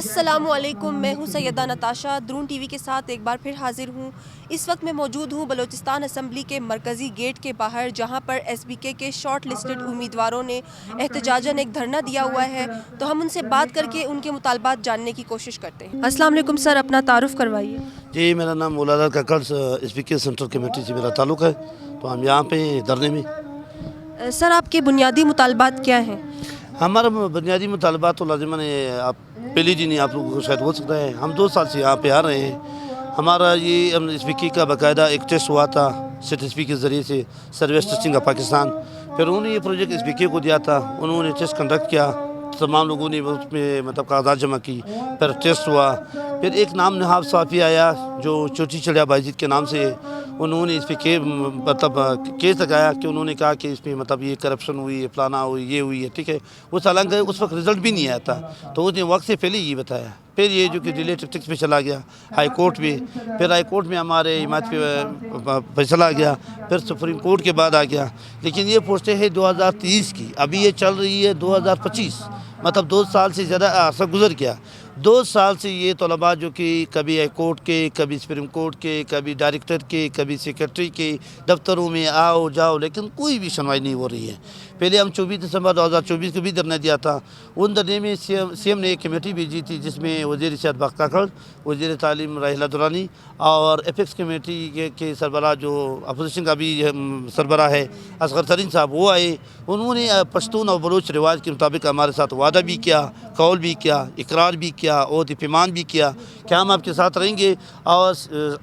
السلام علیکم، میں ہوں سیدہ نتاشا، درون ٹی وی کے ساتھ ایک بار پھر حاضر ہوں۔ اس وقت میں موجود ہوں بلوچستان اسمبلی کے مرکزی گیٹ کے باہر، جہاں پر ایس بی کے شارٹ لسٹڈ امیدواروں نے احتجاجاً ایک دھرنا دیا ہوا ہے، تو ہم ان سے بات کر کے ان کے مطالبات جاننے کی کوشش کرتے ہیں۔ السلام علیکم سر، اپنا تعارف کروائیے۔ جی، میرا نام مولانا ککڑ ایس پی کے سینٹرل کمیٹی سے میرا تعلق ہے، تو ہم یہاں پہ دھرنے میں۔ سر، آپ کے بنیادی مطالبات کیا ہیں؟ ہمارا بنیادی مطالبات تو لازماً آپ پہلی دن ہی آپ لوگوں کو شاید ہو سکتا ہے، ہم 2 سال سے یہاں پہ آ رہے ہیں۔ ہمارا یہ ایس پی کا باقاعدہ ایک ٹیسٹ ہوا تھا سیٹ ایس پی کے ذریعے سے، سروس ٹیسٹنگ آف پاکستان، پھر انہوں نے یہ پروجیکٹ ایس پی کو دیا تھا، انہوں نے ٹیسٹ کنڈکٹ کیا، تمام لوگوں نے اس میں کاغذات جمع کی، پھر ٹیسٹ ہوا، پھر ایک نام نہاد صحافی آیا جو چوٹی چڑیا بائیزید کے نام سے، انہوں نے اس پہ کیس لگایا کہ انہوں نے کہا کہ اس پہ یہ کرپشن ہوئی ہے، فلانا ہوئی، یہ ہوئی ہے، ٹھیک ہے۔ اس حالانکہ اس وقت رزلٹ بھی نہیں آیا تھا، تو اس نے وقت سے پہلے یہ بتایا، پھر یہ جو کہ ڈیلے ٹیکٹکس پہ چلا گیا ہائی کورٹ میں، پھر ہائی کورٹ میں ہمارے حمایت پہ فیصلہ آ گیا، پھر سپریم کورٹ کے بعد آ گیا، لیکن یہ پوسٹیں ہے 2023 کی، ابھی یہ چل رہی ہے 2025، 2 سال سے زیادہ عرصہ گزر گیا۔ 2 سال سے یہ طلباء جو کہ کبھی ہائی کورٹ کے، کبھی سپریم کورٹ کے، کبھی ڈائریکٹر کے، کبھی سیکرٹری کے دفتروں میں آؤ جاؤ، لیکن کوئی بھی سنوائی نہیں ہو رہی ہے۔ پہلے ہم 24 دسمبر 2024 کو بھی دھرنا دیا تھا، ان دھرنے میں سی ایم نے ایک کمیٹی بھیجی تھی، جس میں وزیر صحت بخت ککڑ، وزیر تعلیم راحلہ درانی اور ایپیکس کمیٹی کے سربراہ جو اپوزیشن کا بھی سربراہ ہے اصغر ترین صاحب، وہ آئے، انہوں نے پشتون اور بلوچ رواج کے مطابق ہمارے ساتھ وعدہ بھی کیا، قول بھی کیا، اقرار بھی کیا، عہد پیمان بھی کیا کہ ہم آپ کے ساتھ رہیں گے، اور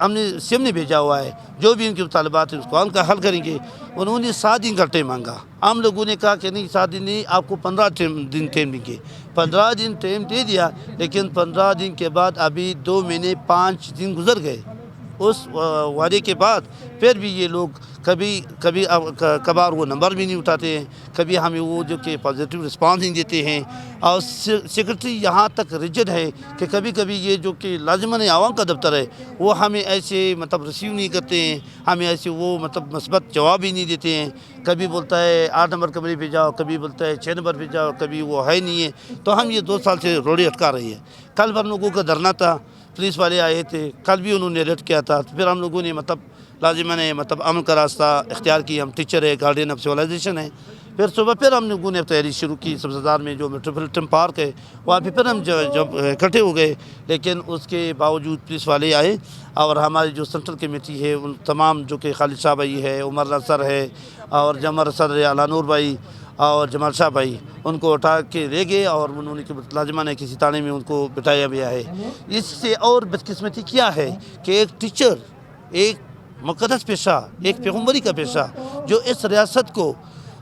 ہم نے سی ایم نے بھیجا ہوا ہے جو بھی ان کے مطالبات ہیں اس کو ہم کا حل کریں گے۔ انہوں نے 7 دن کا ٹائم مانگا، ہم لوگوں نے کہا کہ نہیں 7 دن نہیں، آپ کو 15 دن ٹائم دیں گے۔ 15 دن ٹائم دے دیا، لیکن 15 دن کے بعد ابھی 2 مہینے 5 دن گزر گئے۔ اس وعدے کے بعد پھر بھی یہ لوگ کبھی کبھار وہ نمبر بھی نہیں اٹھاتے ہیں، کبھی ہمیں وہ جو کہ پازیٹیو رسپانس نہیں دیتے ہیں، اور سیکرٹری یہاں تک ریجڈ ہے کہ کبھی یہ جو کہ لازماً عوام کا دفتر ہے وہ ہمیں ایسے ریسیو نہیں کرتے ہیں، ہمیں ایسے وہ مثبت جواب ہی نہیں دیتے ہیں۔ کبھی بولتا ہے 8 نمبر کمرے پہ جاؤ، کبھی بولتا ہے 6 نمبر پہ جاؤ، کبھی وہ ہے نہیں ہے، تو ہم یہ 2 سال سے روڑے اٹکا رہی ہے۔ کل ہم لوگوں کا دھرنا تھا، پولیس والے آئے تھے، کل بھی انہوں نے ریڈ کیا تھا، پھر ہم لوگوں نے لازماً امن کا راستہ اختیار کی، ہم ٹیچر ہے، گارڈین آف سویلائزیشن ہے۔ پھر صبح ہم لوگوں نے تیاری شروع کی، سبزدار میں جو میٹروپولیٹن پارک ہے وہاں پھر ہم جب اکٹھے ہو گئے، لیکن اس کے باوجود پولیس والے آئے اور ہماری جو سینٹرل کمیٹی ہے ان تمام جو کہ خالد شاہ بھائی ہے، عمر نصر ہے اور جمر صدر ہے، اعلیٰ نور بھائی اور جمال شاہ بھائی، ان کو اٹھا کے لے گئے اور انہوں نے لازماً کسی تانے میں ان کو بٹھایا گیا ہے۔ اس سے اور بدقسمتی کیا ہے کہ ایک ٹیچر، ایک مقدس پیشہ، ایک پیغمبری کا پیشہ، جو اس ریاست کو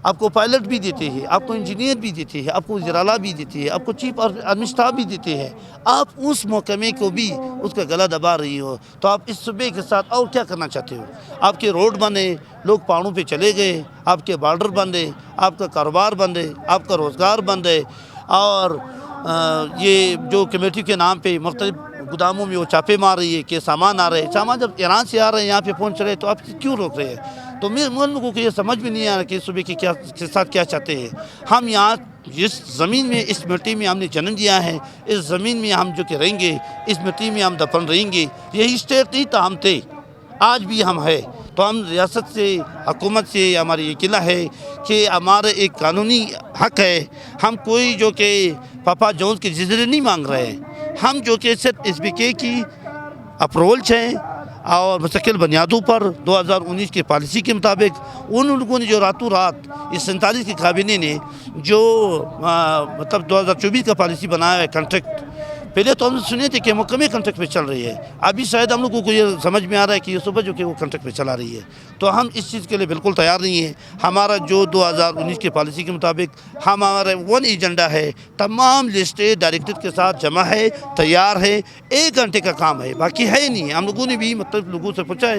آپ کو پائلٹ بھی دیتے ہیں، آپ کو انجینئر بھی دیتے ہیں، آپ کو وزیر اعلیٰ بھی دیتے ہیں، آپ کو چیف آرمی اسٹاف بھی دیتے ہیں، آپ اس محکمے کو بھی اس کا گلا دبا رہی ہو، تو آپ اس صوبے کے ساتھ اور کیا کرنا چاہتے ہو؟ آپ کے روڈ بنے، لوگ پہاڑوں پہ چلے گئے، آپ کے بارڈر بندے، آپ کا کاروبار بندے، آپ کا روزگار بندے، اور یہ جو کمیٹی کے نام پہ مختلف گوداموں میں وہ چھاپے مار رہی ہے کہ سامان آ رہے ہیں، سامان جب ایران سے آ رہے ہیں یہاں پہ پہنچ رہے ہیں تو آپ کیوں روک رہے ہیں؟ تو مجھے لوگوں کو یہ سمجھ بھی نہیں آ رہا کہ صوبے کے ساتھ کیا چاہتے ہیں۔ ہم یہاں جس زمین میں، اس مٹی میں ہم نے جنم دیا ہے، اس زمین میں ہم جو کہ رہیں گے، اس مٹی میں ہم دفن رہیں گے، یہی اسٹیٹ نہیں تھا، ہم تھے، آج بھی ہم ہے۔ تو ہم ریاست سے، حکومت سے ہماری یہ قلعہ ہے کہ ہمارا ایک قانونی حق ہے، ہم کوئی جو کہ پاپا جونز کے جزیرے نہیں مانگ رہے ہیں، ہم جو کہ صرف ایس بی کے کی اپروچ ہیں اور مستقل بنیادوں پر 2019 کے پالیسی کے مطابق ان لوگوں نے جو راتوں رات اس 47 کی کابینہ نے جو 2024 کا پالیسی بنایا ہے کنٹریکٹ، پہلے تو ہم سنے تھے کہ محکمے کنٹریکٹ پہ چل رہی ہے، ابھی شاید ہم لوگوں کو یہ سمجھ میں آ رہا ہے کہ یہ صبح جو کہ وہ کنٹریکٹ پہ چلا رہی ہے، تو ہم اس چیز کے لیے بالکل تیار نہیں ہیں۔ ہمارا جو 2019 کے پالیسی کے مطابق ہمارا 1 ایجنڈا ہے، تمام لسٹیں ڈائریکٹر کے ساتھ جمع ہے، تیار ہے، 1 گھنٹے کا کام ہے، باقی ہے نہیں۔ ہم لوگوں نے بھی لوگوں سے پوچھا ہے،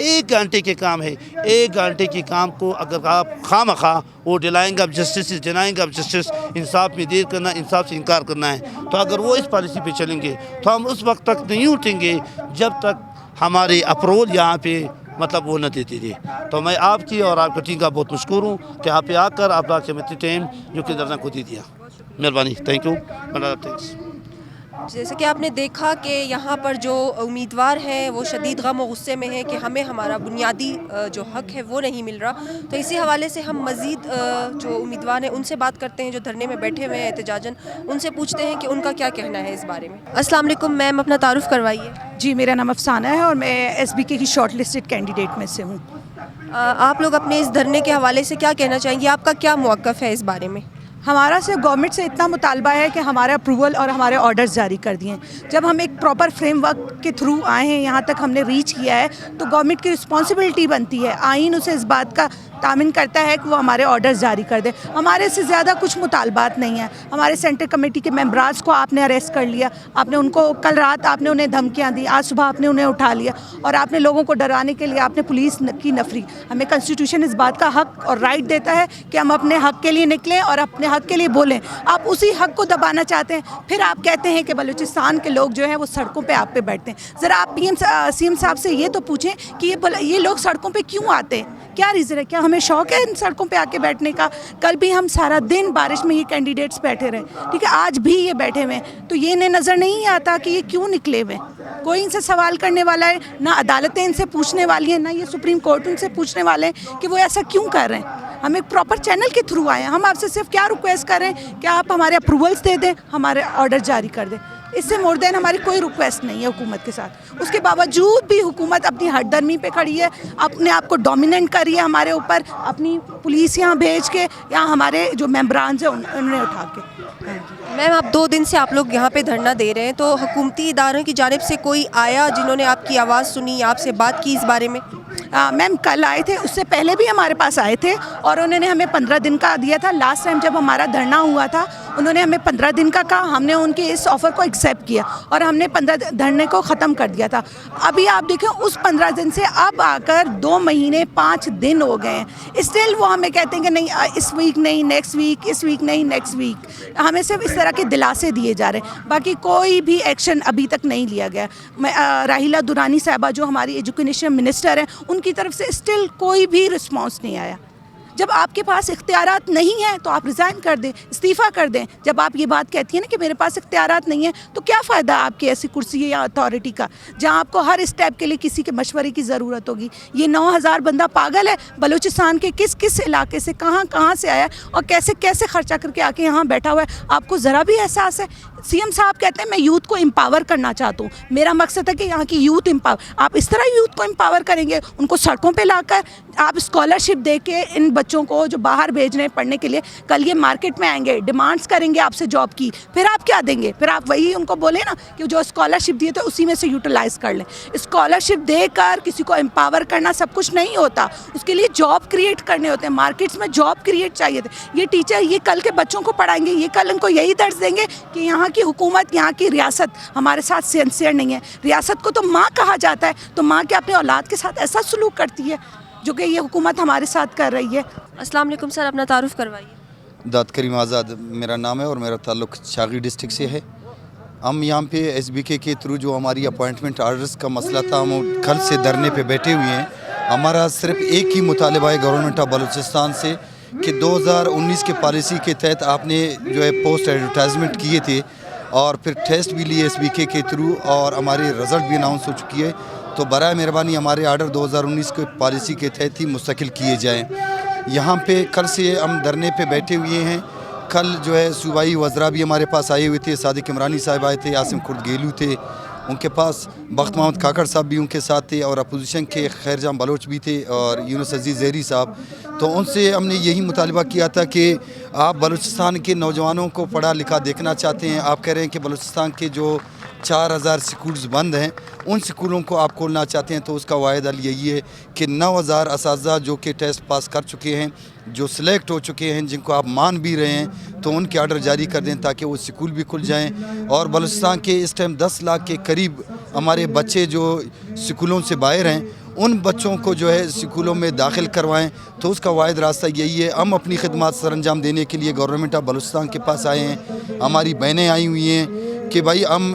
1 گھنٹے کے کام ہے، 1 گھنٹے کے کام کو اگر آپ خواہ وہ delaying of justice, denying of justice, انصاف میں دیر کرنا، انصاف سے انکار کرنا ہے، تو اگر وہ اس پالیسی پہ چلیں گے تو ہم اس وقت تک نہیں اٹھیں گے جب تک ہمارے اپروول یہاں پہ وہ نہ دیتے تھے۔ تو میں آپ کی اور آپ کی ٹیم کا بہت مشکور ہوں کہ آپ پہ آ کر آپ کے ٹائم جو کہ دھرنا کو دے دیا۔ مہربانی، تھینک یو، تھینکس۔ جیسے کہ آپ نے دیکھا کہ یہاں پر جو امیدوار ہیں وہ شدید غم و غصے میں ہیں کہ ہمیں ہمارا بنیادی جو حق ہے وہ نہیں مل رہا. تو اسی حوالے سے ہم مزید جو امیدوار ہیں ان سے بات کرتے ہیں جو دھرنے میں بیٹھے ہوئے ہیں احتجاجاً. ان سے پوچھتے ہیں کہ ان کا کیا کہنا ہے اس بارے میں. السلام علیکم میم، اپنا تعارف کروائیے. جی، میرا نام افسانہ ہے اور میں ایس بی کے کی شارٹ لسٹڈ کینڈیڈیٹ میں سے ہوں. آپ لوگ اپنے اس دھرنے کے حوالے سے کیا کہنا چاہیں گے؟ آپ کا کیا موقف ہے اس بارے میں؟ ہمارا صرف گورنمنٹ سے اتنا مطالبہ ہے کہ ہمارا اپروول اور ہمارے آرڈرز جاری کر دیے. جب ہم ایک پراپر فریم ورک کے تھرو آئے ہیں، یہاں تک ہم نے ریچ کیا ہے، تو گورنمنٹ کی رسپانسبلٹی بنتی ہے، آئین اسے اس بات کا تامین کرتا ہے کہ وہ ہمارے آرڈرز جاری کر دے. ہمارے سے زیادہ کچھ مطالبات نہیں ہیں. ہمارے سینٹر کمیٹی کے ممبرانز کو آپ نے اریسٹ کر لیا، آپ نے ان کو کل رات آپ نے انہیں دھمکیاں دی، آج صبح آپ نے انہیں اٹھا لیا اور آپ نے لوگوں کو ڈرانے کے لیے آپ نے پولیس کی نفری. ہمیں کنسٹیٹیوشن اس بات کا حق اور رائٹ دیتا ہے کہ ہم اپنے حق کے لیے نکلیں اور اپنے حق کے لیے بولیں. آپ اسی حق کو دبانا چاہتے ہیں، پھر آپ کہتے ہیں کہ بلوچستان کے لوگ جو ہیں وہ سڑکوں پہ آپ پہ بیٹھتے ہیں. ذرا آپ سی ایم صاحب سے یہ تو پوچھیں کہ یہ لوگ سڑکوں پہ کیوں آتے ہیں، کیا ریزن ہے؟ کیا ہمیں شوق ہے ان سڑکوں پہ آ کے بیٹھنے کا؟ کل بھی ہم سارا دن بارش میں یہ کینڈیڈیٹس بیٹھے رہے، ٹھیک ہے، آج بھی یہ بیٹھے ہوئے ہیں. تو یہ انہیں نظر نہیں آتا کہ یہ کیوں نکلے ہوئے؟ کوئی ان سے سوال کرنے والا ہے؟ نہ عدالتیں ان سے پوچھنے والی ہیں، نہ یہ سپریم کورٹ ان سے پوچھنے والے ہیں کہ وہ ایسا کیوں کر رہے ہیں. ہم ایک پراپر چینل کے تھرو آئے ہیں. ہم آپ سے صرف کیا ریکویسٹ کر رہے ہیں کہ آپ ہمارے اپروولس دے دیں، ہمارے آرڈر جاری کر دیں. اس سے مور دین ہماری کوئی ریکویسٹ نہیں ہے حکومت کے ساتھ. اس کے باوجود بھی حکومت اپنی ہٹ درمی پہ کھڑی ہے، اپنے آپ کو ڈومیننٹ کر رہی ہے ہمارے اوپر، اپنی پولیس یہاں بھیج کے یا ہمارے جو ممبرانز ہیں انہیں اٹھا کے. میم، آپ 2 دن سے آپ لوگ یہاں پہ دھرنا دے رہے ہیں، تو حکومتی اداروں کی جانب سے کوئی آیا جنہوں نے آپ کی آواز سنی، آپ سے بات کی اس بارے میں؟ میم کل آئے تھے، اس سے پہلے بھی ہمارے پاس آئے تھے اور انہوں نے ہمیں 15 دن کا دیا تھا. لاسٹ ٹائم جب ہمارا دھرنا ہوا تھا انہوں نے ہمیں 15 دن کا کہا، ہم نے ان کے اس آفر کو ایکسیپٹ کیا اور ہم نے 15 دھرنے کو ختم کر دیا تھا. ابھی آپ دیکھیں اس 15 دن سے اب آ کر 2 مہینے 5 دن ہو گئے ہیں. اسٹل وہ ہمیں کہتے ہیں کہ نہیں اس ویک نہیں نیکسٹ ویک، اس ویک نہیں نیکسٹ ویک. ہمیں صرف اس طرح کے دلاسے دیے جا رہے ہیں، باقی کوئی بھی ایکشن ابھی تک نہیں لیا گیا. راہیلہ دورانی صاحبہ جو ہماری ایجوکیشن منسٹر ہیں، ان کی طرف سے اسٹل کوئی بھی رسپانس نہیں آیا. جب آپ کے پاس اختیارات نہیں ہیں تو آپ ریزائن کر دیں، استعفیٰ کر دیں. جب آپ یہ بات کہتی ہیں نا کہ میرے پاس اختیارات نہیں ہیں، تو کیا فائدہ آپ کی ایسی کرسی یا اتھارٹی کا جہاں آپ کو ہر اسٹیپ کے لیے کسی کے مشورے کی ضرورت ہوگی؟ یہ 9000 بندہ پاگل ہے، بلوچستان کے کس کس علاقے سے کہاں سے آیا اور کیسے خرچہ کر کے آ کے یہاں بیٹھا ہوا ہے. آپ کو ذرا بھی احساس ہے؟ سی ایم صاحب کہتے ہیں میں یوتھ کو امپاور کرنا چاہتا ہوں. میرا مقصد ہے کہ یہاں کی یوتھ امپاور. آپ اس طرح یوتھ کو امپاور کریں گے؟ ان کو سڑکوں پہ لا کر آپ اسکالرشپ دے کے ان بچوں کو جو باہر بھیج رہے ہیں پڑھنے کے لیے، کل یہ مارکیٹ میں آئیں گے، ڈیمانڈس کریں گے آپ سے جاب کی، پھر آپ کیا دیں گے؟ پھر آپ وہی ان کو بولیں نا کہ جو اسکالرشپ دیے تو اسی میں سے یوٹیلائز کر لیں. اسکالرشپ دے کر کسی کو امپاور کرنا سب کچھ نہیں ہوتا، اس کے لیے جاب کریٹ کرنے ہوتے ہیں. مارکیٹس میں جاب کریٹ چاہیے تھے. یہ ٹیچر یہ کل کے بچوں کو پڑھائیں گے، یہ کل ان کو یہی درس دیں گے کہ یہاں کی حکومت، یہاں کی ریاست ہمارے ساتھ سینسیئر نہیں ہے. ریاست کو تو ماں کہا جاتا ہے، تو ماں کیا اپنے اولاد کے ساتھ ایسا سلوک کرتی ہے جو کہ یہ حکومت ہمارے ساتھ کر رہی ہے؟ السلام علیکم سر، اپنا تعارف کروائیے. داد کریم آزاد میرا نام ہے اور میرا تعلق شاغی ڈسٹرکٹ سے ہے. ہم یہاں پہ ایس بی کے تھرو جو ہماری اپوائنٹمنٹ آرڈرز کا مسئلہ تھا، ہم کل سے دھرنے پہ بیٹھے ہوئے ہیں. ہمارا صرف ایک ہی مطالبہ ہے گورنمنٹ آف بلوچستان سے کہ 2019 کے پالیسی کے تحت آپ نے جو ہے پوسٹ ایڈورٹائزمنٹ کیے تھے اور پھر ٹیسٹ بھی لیے ایس بی کے تھرو اور ہماری رزلٹ بھی اناؤنس ہو چکی ہے، تو برائے مہربانی ہمارے آرڈر 2019 کے پالیسی کے تحت ہی مستقل کیے جائیں. یہاں پہ کل سے ہم دھرنے پہ بیٹھے ہوئے ہیں. کل جو ہے صوبائی وزراء بھی ہمارے پاس آئے ہوئے تھے، صادق عمرانی صاحب آئے تھے، عاصم خرد گیلو تھے ان کے پاس، بخت محمد کاکڑ صاحب بھی ان کے ساتھ تھے اور اپوزیشن کے خیر جام بلوچ بھی تھے اور یونس عزیز زہری صاحب. تو ان سے ہم نے یہی مطالبہ کیا تھا کہ آپ بلوچستان کے نوجوانوں کو پڑھا لکھا دیکھنا چاہتے ہیں. آپ کہہ رہے ہیں کہ بلوچستان کے جو 4000 سکولز بند ہیں ان سکولوں کو آپ کھولنا چاہتے ہیں، تو اس کا واحد حل یہی ہے کہ 9000 اساتذہ جو کہ ٹیسٹ پاس کر چکے ہیں، جو سلیکٹ ہو چکے ہیں، جن کو آپ مان بھی رہے ہیں، تو ان کے آرڈر جاری کر دیں تاکہ وہ سکول بھی کھل جائیں. اور بلوچستان کے اس ٹائم 10 لاکھ کے قریب ہمارے بچے جو سکولوں سے باہر ہیں، ان بچوں کو جو ہے سکولوں میں داخل کروائیں. تو اس کا واحد راستہ یہی ہے. ہم اپنی خدمات سر انجام دینے کے لیے گورنمنٹ آف بلوچستان کے پاس آئے ہیں. ہماری بہنیں آئی ہوئی ہیں کہ بھائی ہم